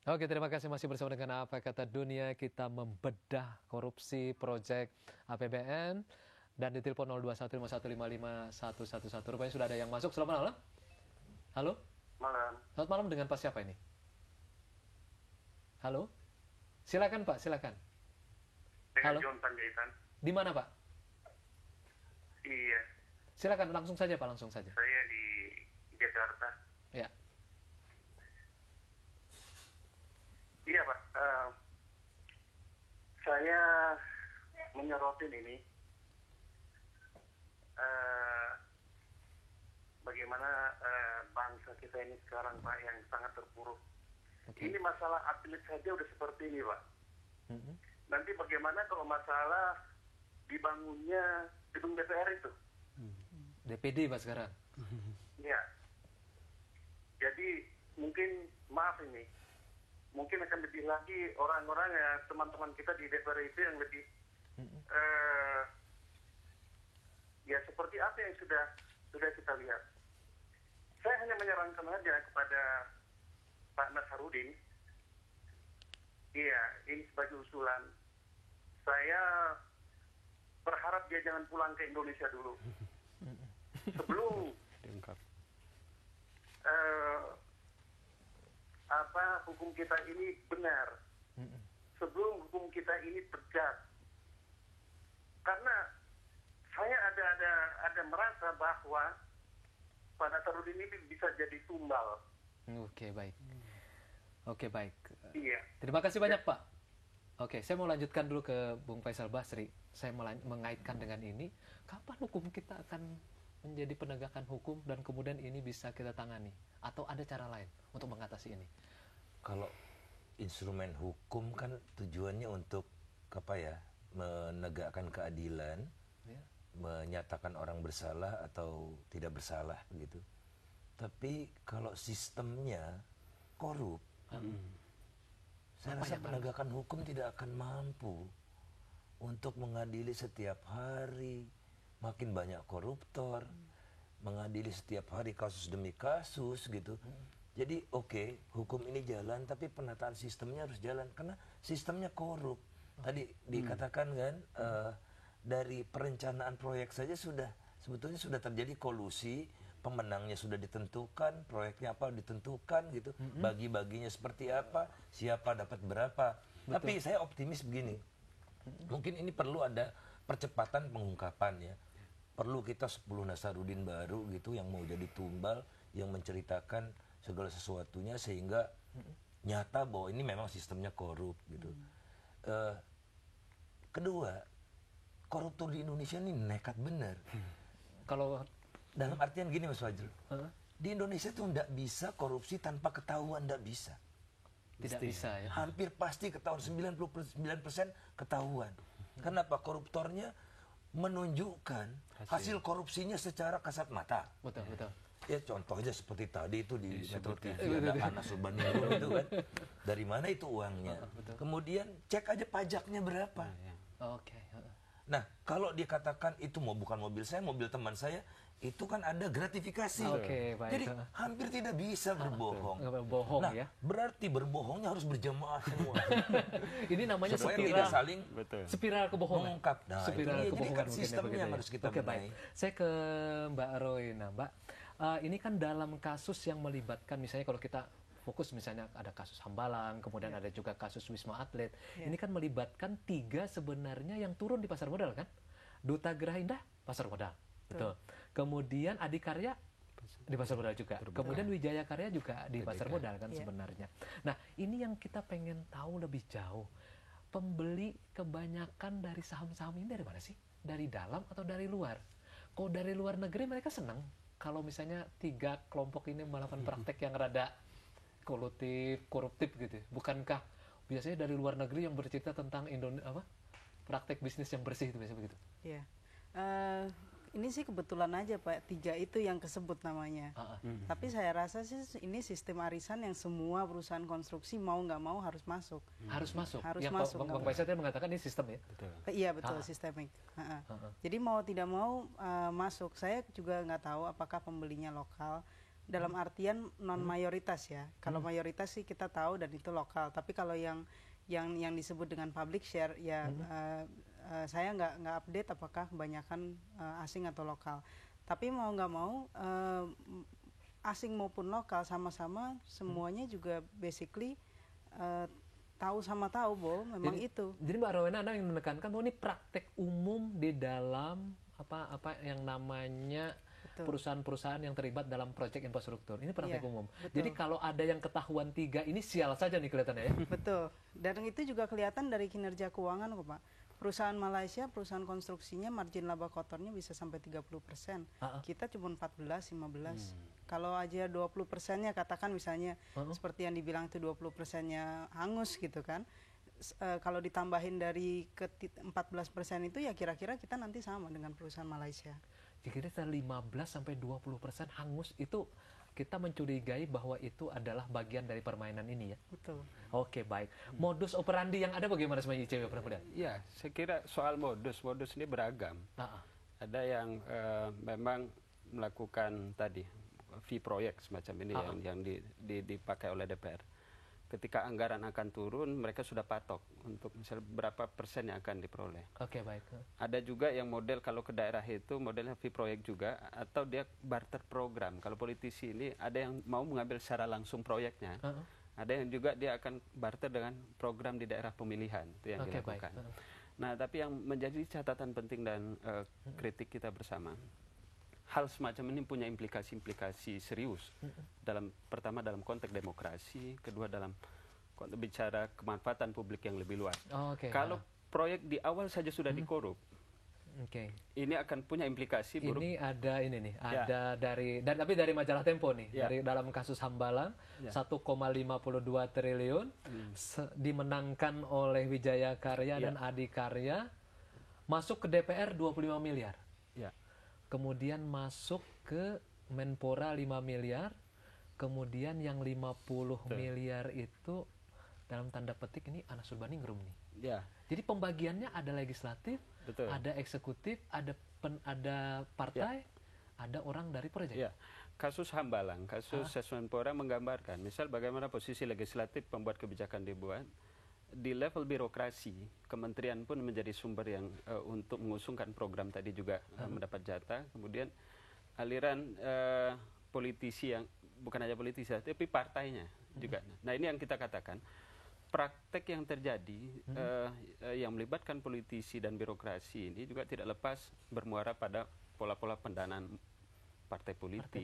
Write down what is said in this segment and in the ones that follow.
Oke, terima kasih masih bersama dengan Apa Kata Dunia. Kita membedah korupsi proyek APBN dan di telepon 0215155111. Rupanya sudah ada yang masuk. Selamat malam. Halo? Malam, Selamat malam dengan Pak siapa ini? Halo? Silakan Pak, silakan. dengan Halo? John Panjaitan. Di mana Pak? Iya, Silakan langsung saja Pak, langsung saja. saya di Jakarta. Ya. Iya Pak, saya menyorotin ini bagaimana bangsa kita ini sekarang Pak yang sangat terpuruk. Oke. Ini masalah atlet saja udah seperti ini Pak. Mhm. Nanti bagaimana kalau masalah dibangunnya gedung DPR itu? DPD Pak sekarang. Iya. Jadi mungkin maaf ini, mungkin akan lebih lagi orang-orang ya teman-teman kita di DPR itu yang lebih ya seperti apa yang sudah kita lihat. Saya hanya menyarankan aja kepada Pak Nasarudin, iya ini sebagai usulan. Saya berharap dia jangan pulang ke Indonesia dulu sebelum hukum kita ini benar, sebelum hukum kita ini tegak. Karena saya ada merasa bahwa Pak Nasarudin ini bisa jadi tumbal. Oke, baik. Oke, baik. Iya. Terima kasih banyak Pak. Oke, saya mau lanjutkan dulu ke Bung Faisal Basri. Saya mengaitkan dengan ini, kapan hukum kita akan menjadi penegakan hukum dan kemudian ini bisa kita tangani? Atau ada cara lain untuk mengatasi ini? Kalau instrumen hukum kan tujuannya untuk apa ya, menegakkan keadilan, Ya. menyatakan orang bersalah atau tidak bersalah begitu. Tapi kalau sistemnya korup, saya rasa penegakan hukum tidak akan mampu untuk mengadili setiap hari. Makin banyak koruptor, mengadili setiap hari kasus demi kasus gitu. Jadi oke, hukum ini jalan, tapi penataan sistemnya harus jalan karena sistemnya korup. Tadi dikatakan kan dari perencanaan proyek saja sebetulnya sudah terjadi kolusi, pemenangnya sudah ditentukan, proyeknya apa ditentukan gitu, bagi-baginya seperti apa, siapa dapat berapa. Tapi saya optimis begini, mungkin ini perlu ada percepatan pengungkapan ya. Perlu kita 10 Nasarudin baru gitu yang mau jadi tumbal, yang menceritakan segala sesuatunya sehingga nyata bahwa ini memang sistemnya korup gitu. Kedua, koruptor di Indonesia ini nekat bener. Kalau Dalam artian gini Mas Fajrul, di Indonesia tuh nggak bisa korupsi tanpa ketahuan, nggak bisa. tidak bisa ya. Hampir pasti ketahuan, 99% ketahuan. Kenapa? Koruptornya menunjukkan hasil korupsinya secara kasat mata. Betul, betul. Ya contoh aja seperti tadi itu di Metro TV ada Anas Urbaningrum itu kan. Dari mana itu uangnya? Kemudian cek aja pajaknya berapa. Oke. Nah, kalau dikatakan itu bukan mobil saya, mobil teman saya, itu kan ada gratifikasi. Oke, baik. Jadi hampir tidak bisa berbohong. Nggak bohong Nah, ya. berarti berbohongnya harus berjamaah semua. Ini namanya Supaya spiral. tidak saling Spiral kebohongan. mengungkap. Nah, Spiral itu dia. Jadi kebohongan kan mungkin ya, sistemnya begitu yang ya. harus kita Oke, benahi. baik. Saya ke Mbak Roina, Mbak. Ini kan dalam kasus yang melibatkan misalnya kalau kita fokus misalnya ada kasus Hambalang, kemudian ada juga kasus Wisma Atlet. Ini kan melibatkan 3 sebenarnya yang turun di pasar modal kan? Duta Geraha Indah, pasar modal. Betul. Kemudian Adikarya di pasar modal juga. Kemudian Wijaya Karya juga di pasar modal kan sebenarnya. Nah, ini yang kita pengen tahu lebih jauh. Pembeli kebanyakan dari saham-saham ini dari mana sih? Dari dalam atau dari luar? Kalau dari luar negeri mereka senang kalau misalnya 3 kelompok ini melakukan praktek yang rada koruptif gitu. Bukankah biasanya dari luar negeri yang bercerita tentang praktek bisnis yang bersih itu biasanya begitu? Iya. Ini sih kebetulan aja Pak, 3 itu yang kesebut namanya. Tapi saya rasa sih ini sistem arisan yang semua perusahaan konstruksi mau nggak mau harus masuk. Harus masuk. Harus yang masuk, Bang nggak Faisal tadi mengatakan ini sistem ya. Iya betul, sistemik. Jadi mau tidak mau masuk. Saya juga nggak tahu apakah pembelinya lokal. dalam artian non mayoritas ya. Kalau mayoritas sih kita tahu dan itu lokal. Tapi kalau yang disebut dengan public share ya saya nggak update apakah kebanyakan asing atau lokal. Tapi mau nggak mau asing maupun lokal sama-sama semuanya juga basically tahu bahwa memang itu. Jadi Mbak Rowena Anda yang menekankan bahwa ini praktek umum di dalam apa yang namanya perusahaan-perusahaan yang terlibat dalam proyek infrastruktur. Ini praktek umum. Betul. Jadi kalau ada yang ketahuan 3 ini sial saja nih kelihatannya ya. Betul. Dan itu juga kelihatan dari kinerja keuangan kok Pak. Perusahaan Malaysia, perusahaan konstruksinya margin laba kotornya bisa sampai 30%. Kita cuma 14-15. Kalau aja 20%-nya katakan misalnya seperti yang dibilang itu 20%-nya hangus gitu kan. Kalau ditambahin dari ke 14% itu ya kira-kira kita nanti sama dengan perusahaan Malaysia. Jadi 15-20% hangus itu kita mencurigai bahwa itu adalah bagian dari permainan ini ya. Betul. Oke, baik. Modus operandi yang ada bagaimana sebenarnya ICW pernah melihat? Ya, saya kira soal modus ini beragam. Ada yang memang melakukan tadi fee proyek semacam ini yang dipakai oleh DPR. Ketika anggaran akan turun, mereka sudah patok untuk misalnya berapa persen yang akan diperoleh. Oke, baik. Ada juga yang model kalau ke daerah itu modelnya fee proyek juga, atau dia barter program. Kalau politisi ini ada yang mau mengambil secara langsung proyeknya, ada yang juga dia akan barter dengan program di daerah pemilihan, itu yang dilakukan. Nah, tapi yang menjadi catatan penting dan kritik kita bersama, hal semacam ini punya implikasi-implikasi serius. Pertama dalam konteks demokrasi, kedua dalam konteks bicara kemanfaatan publik yang lebih luas. Kalau proyek di awal saja sudah dikorup, ini akan punya implikasi buruk. Ini ada ada tapi dari majalah Tempo nih, dari dalam kasus Hambalang 1,52 triliun dimenangkan oleh Wijaya Karya dan Adikarya, masuk ke DPR 25 miliar. Kemudian masuk ke Menpora 5 miliar, kemudian yang 50 miliar itu dalam tanda petik ini Anas Urbaningrum nih. Jadi pembagiannya ada legislatif, ada eksekutif, ada partai, ada orang dari proyek. Kasus Hambalang, kasus Menpora menggambarkan misal bagaimana posisi legislatif pembuat kebijakan dibuat. Di level birokrasi, kementerian pun menjadi sumber yang untuk mengusungkan program tadi juga mendapat jatah. Kemudian aliran politisi yang bukan hanya politisi, tapi partainya juga. Nah, ini yang kita katakan praktek yang terjadi yang melibatkan politisi dan birokrasi ini juga tidak lepas bermuara pada pola-pola pendanaan partai politik.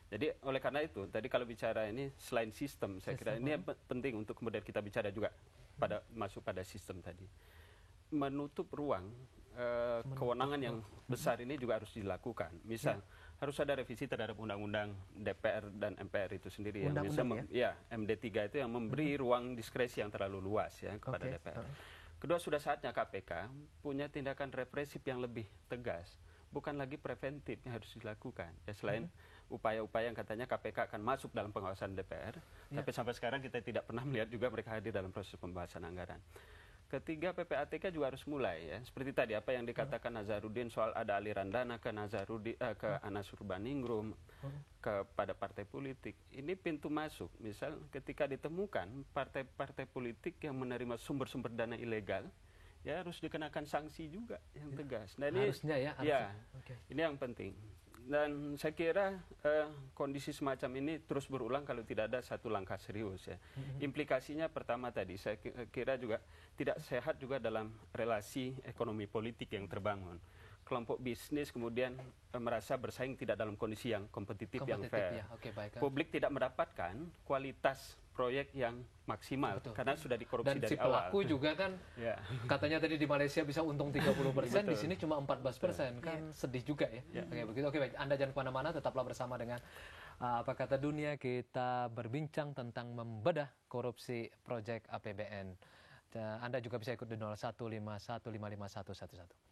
Jadi oleh karena itu, tadi kalau bicara ini selain sistem, saya kira ini penting untuk kemudian kita bicara juga masuk pada sistem tadi. Menutup ruang kewenangan yang besar ini juga harus dilakukan. Misal harus ada revisi terhadap undang-undang DPR dan MPR itu sendiri. MD3 itu yang memberi ruang diskresi yang terlalu luas ya kepada DPR. Kedua, sudah saatnya KPK punya tindakan represif yang lebih tegas. Bukan lagi preventif yang harus dilakukan. Ya, selain upaya-upaya yang katanya KPK akan masuk dalam pengawasan DPR, tapi sampai sekarang kita tidak pernah melihat juga mereka hadir dalam proses pembahasan anggaran. Ketiga, PPATK juga harus mulai ya. Seperti tadi apa yang dikatakan Nazarudin soal ada aliran dana ke ke Anas Urbaningrum, kepada partai politik. Ini pintu masuk. Misal ketika ditemukan partai-partai politik yang menerima sumber-sumber dana ilegal, ya harus dikenakan sanksi juga yang tegas. Nah, ini harusnya ini yang penting. Dan saya kira kondisi semacam ini terus berulang kalau tidak ada satu langkah serius ya. Implikasinya pertama tadi saya kira juga tidak sehat juga dalam relasi ekonomi politik yang terbangun. Kelompok bisnis kemudian merasa bersaing tidak dalam kondisi yang kompetitif yang fair. Publik tidak mendapatkan kualitas proyek yang maksimal karena sudah dikorupsi dari awal. Dan si pelaku juga kan katanya tadi di Malaysia bisa untung 30%, di sini cuma 14%, kan sedih juga ya. Oke, baik. Anda jangan kemana-mana, tetaplah bersama dengan Apa Kata Dunia. Kita berbincang tentang membedah korupsi proyek APBN. Anda juga bisa ikut di 0151555111.